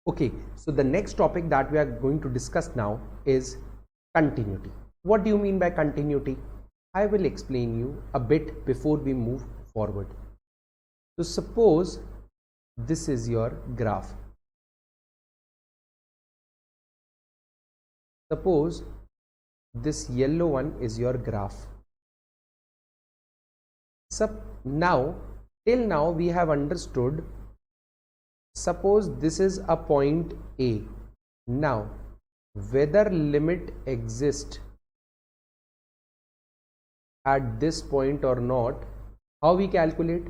Okay, so the next topic that we are going to discuss now is continuity. What do you mean by continuity? I will explain you a bit before we move forward. So suppose this is your graph. Suppose this yellow one is your graph. Now, till now we have understood, suppose this is a point A. Now, whether limit exists at this point or not, how we calculate?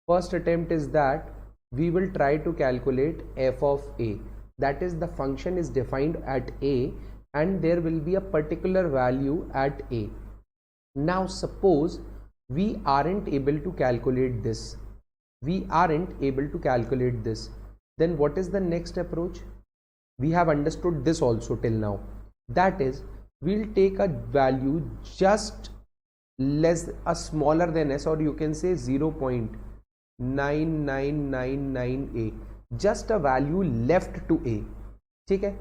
First attempt is that we will try to calculate f of a, that is the function is defined at a and there will be a particular value at a. Now suppose we aren't able to calculate this, then what is the next approach? We have understood this also till now, that is we'll take a value just smaller than s, or you can say 0.9999a, just a value left to a. Okay,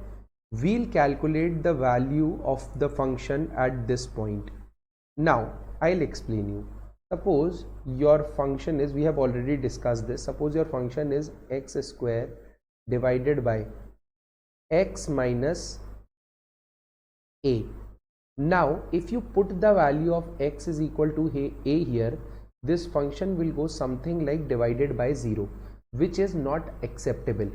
we'll calculate the value of the function at this point. Now I'll explain you. Suppose your function is, we have already discussed this, suppose your function is x square divided by x minus a. Now if you put the value of x is equal to a here, this function will go something like divided by 0, which is not acceptable.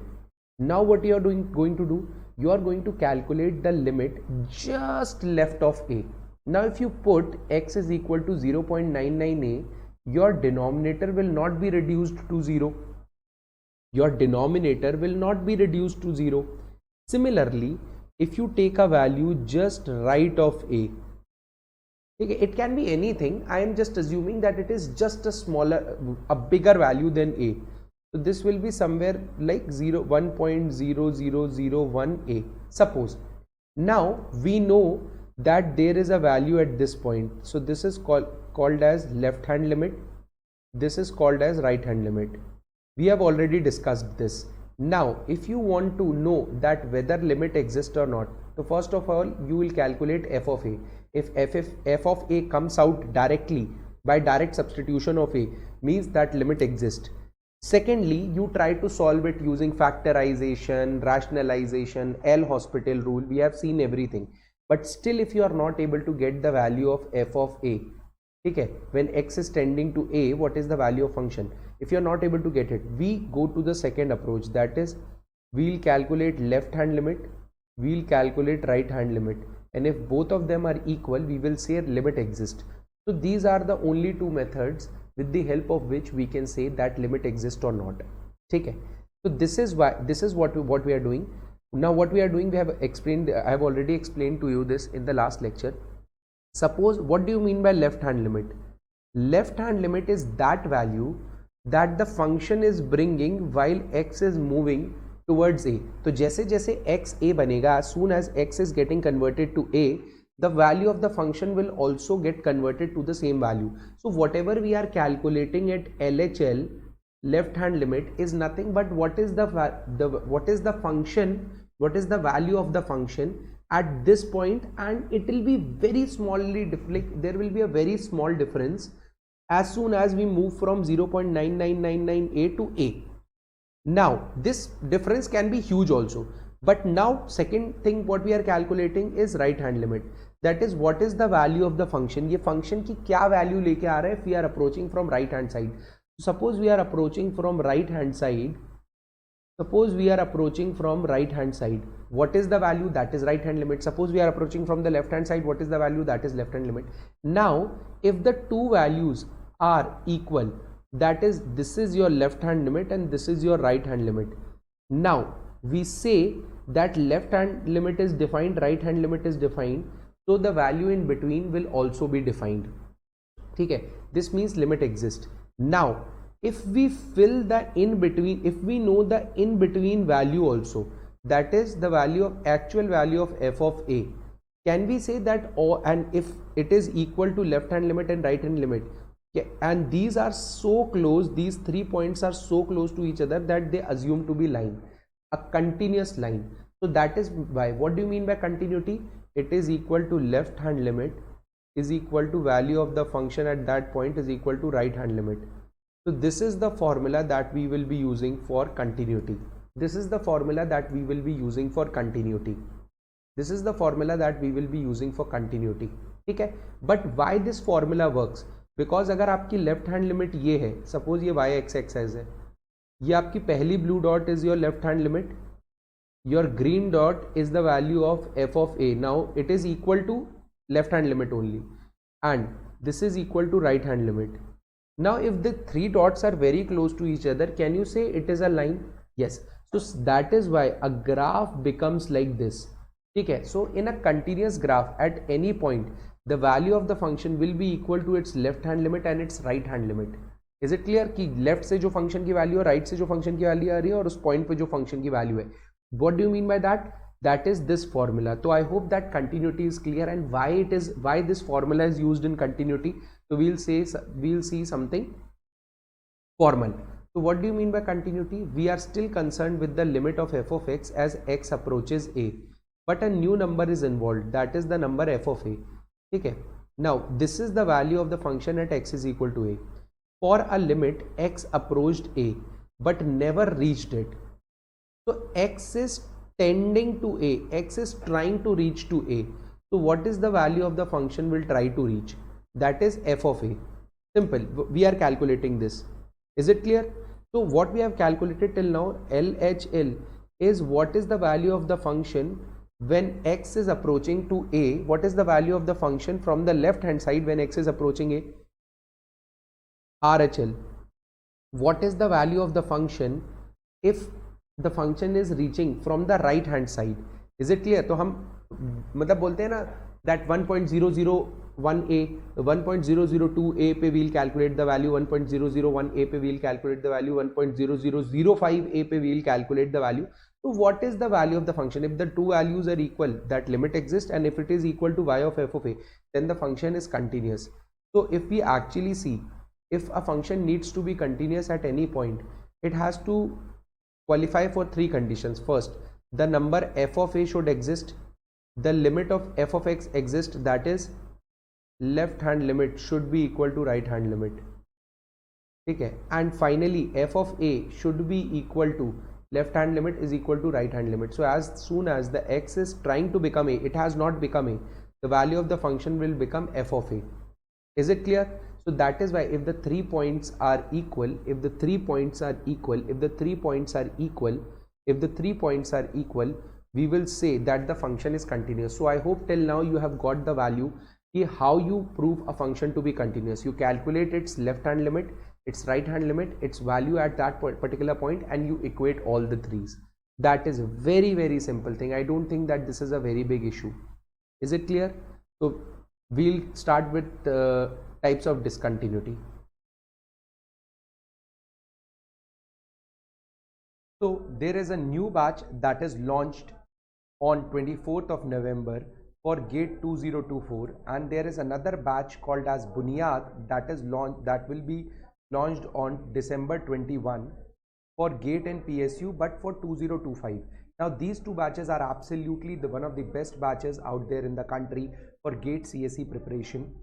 Now what you are going to do, you are going to calculate the limit just left of a. Now if you put x is equal to 0.99a, your denominator will not be reduced to 0. Similarly, if you take a value just right of a, it can be anything, I am just assuming that it is just a bigger value than a, so this will be somewhere like 1.0001a, suppose. Now we know that there is a value at this point, so this is called as left hand limit, this is called as right hand limit. We have already discussed this. Now if you want to know that whether limit exists or not, so first of all you will calculate f of a. If f of a comes out directly by direct substitution of a, means that limit exists. Secondly, you try to solve it using factorization, rationalization, L'Hospital rule. We have seen everything, but still if you are not able to get the value of f of a, okay, when x is tending to a, what is the value of function? If you are not able to get it, we go to the second approach, that is we'll calculate left hand limit, we'll calculate right hand limit, and if both of them are equal, we will say limit exists. So these are the only two methods with the help of which we can say that limit exists or not. Okay, so this is what we are doing. Now what we are doing, we have explained, I have already explained to you this in the last lecture. Suppose, what do you mean by left hand limit? Left hand limit is that value that the function is bringing while x is moving towards a. तो जैसे जैसे x a बनेगा, as soon as x is getting converted to a, the value of the function will also get converted to the same value. So whatever we are calculating at LHL, left hand limit, is nothing but what is the value of the function at this point, and it will be very smallly there will be a very small difference as soon as we move from 0.9999a to a. Now this difference can be huge also, but now second thing what we are calculating is right hand limit, that is what is the value of the function, ये function की क्या value लेके आ रहा है if we are approaching from right hand side. Suppose we are approaching from right hand side, what is the value? That is right hand limit. Suppose we are approaching from the left hand side, what is the value? That is left hand limit. Now if the two values are equal, that is this is your left hand limit and this is your right hand limit. Now we say that left hand limit is defined, right hand limit is defined, so the value in between will also be defined. Okay, this means limit exists. Now if we fill the in between, if we know the in between value also, that is the value of actual value of f of a, can we say that, and if it is equal to left hand limit and right hand limit, and these are so close, these 3 points are so close to each other that they assume to be line. a continuous line. So that is why, what do you mean by continuity? It is equal to left hand limit is equal to value of the function at that point is equal to right hand limit. So this is the formula that we will be using for continuity. This is the formula that we will be using for continuity. This is the formula that we will be using for continuity. ठीक है, but why this formula works? Because अगर आपकी left hand limit ये है, suppose ये y x access है, ये आपकी पहली blue dot is your left hand limit, your green dot is the value of f of a. Now it is equal to left hand limit only, and this is equal to right hand limit. Now if the three dots are very close to each other, can you say it is a line? Yes. So that is why a graph becomes like this. Okay, so in a continuous graph at any point the value of the function will be equal to its left hand limit and its right hand limit. Is it clear कि left से जो function की value है, right से जो function की value आ रही है, और उस पॉइंट पे जो फंक्शन की वैल्यू है. What do you mean by that? That is this formula. So I hope that continuity is clear, and why this formula is used in continuity. So we'll see something formal. So what do you mean by continuity? We are still concerned with the limit of f of x as x approaches a, but a new number is involved, that is the number f of a. Okay. Now this is the value of the function at x is equal to a. For a limit x approached a but never reached it. So x is tending to a, x is trying to reach to a. So what is the value of the function will try to reach? That is f of a. Simple. We are calculating this. Is it clear? So what we have calculated till now, LHL, is what is the value of the function when x is approaching to a. What is the value of the function from the left hand side when x is approaching a? RHL. What is the value of the function if the function is reaching from the right hand side? Is it clear? तो हम मतलब बोलते हैं ना that 1.001a, 1.002a पे we'll calculate the value, 1.001a पे we'll calculate the value, 1.0005a पे we'll calculate the value. So what is the value of the function? If the two values are equal, that limit exists, and if it is equal to y of f of a, then the function is continuous. So if we actually see, if a function needs to be continuous at any point, it has to qualify for three conditions. First, the number f of a should exist, the limit of f of x exists, that is left hand limit should be equal to right hand limit. Okay, and finally f of a should be equal to left hand limit is equal to right hand limit. So as soon as the x is trying to become a, it has not become a, the value of the function will become f of a. Is it clear? So that is why if the 3 points are equal, if the 3 points are equal, if the 3 points are equal, if the 3 points are equal, we will say that the function is continuous. So I hope till now you have got the value how you prove a function to be continuous. You calculate its left hand limit, its right hand limit, its value at that particular point, and you equate all the threes. That is a very, very simple thing. I don't think that this is a very big issue. Is it clear? So we'll start with types of discontinuity. So there is a new batch that is launched on 24th of November for GATE 2024, and there is another batch called as Bunyad that is launched, that will be launched on December 21 for GATE and PSU, but for 2025. Now these two batches are absolutely one of the best batches out there in the country for GATE CSE preparation.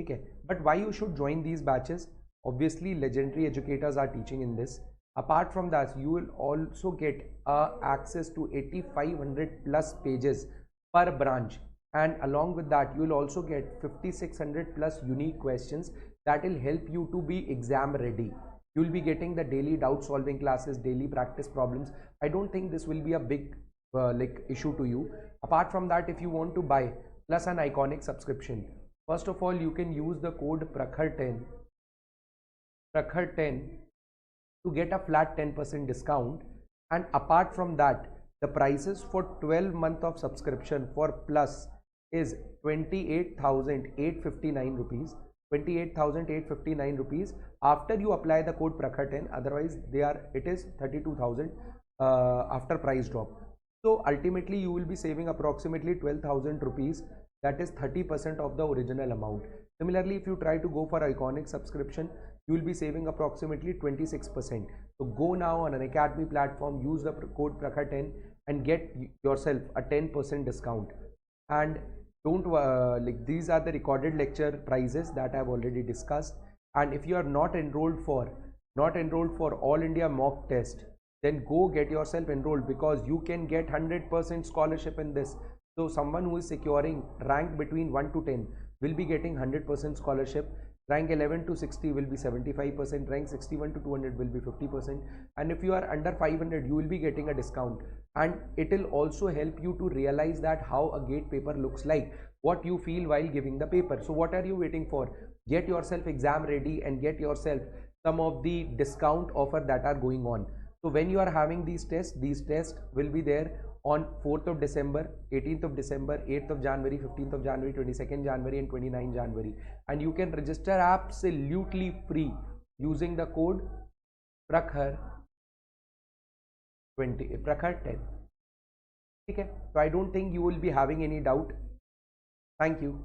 Okay, but why you should join these batches? Obviously legendary educators are teaching in this. Apart from that, you will also get access to 8500 plus pages per branch, and along with that you will also get 5600 plus unique questions that will help you to be exam ready. You will be getting the daily doubt solving classes, daily practice problems. I don't think this will be a big like issue to you. Apart from that, if you want to buy plus an iconic subscription, first of all you can use the code Prakhar10 to get a flat 10% discount. And apart from that, the prices for 12 month of subscription for plus is 28,859 rupees. 28,859 rupees after you apply the code Prakhar10. Otherwise it is 32,000 after price drop. So ultimately you will be saving approximately 12,000 rupees that is 30% of the original amount. Similarly, if you try to go for Iconic subscription, you will be saving approximately 26%. So go now on an Academy platform, use the code Prakhar10 and get yourself a 10% discount. And don't like, these are the recorded lecture prices that I've already discussed. And if you are not enrolled for All India mock test, then go get yourself enrolled, because you can get 100% scholarship in this. So someone who is securing rank between 1 to 10 will be getting 100% scholarship. Rank 11 to 60 will be 75%, rank 61 to 200 will be 50%, and if you are under 500 you will be getting a discount. And it will also help you to realize that how a gate paper looks like, what you feel while giving the paper. So what are you waiting for? Get yourself exam ready and get yourself some of the discount offer that are going on. So when you are having these tests will be there on 4th of December, 18th of December, 8th of January, 15th of January, 22nd January and 29th January. And you can register absolutely free using the code Prakhar10. Okay, so I don't think you will be having any doubt. Thank you.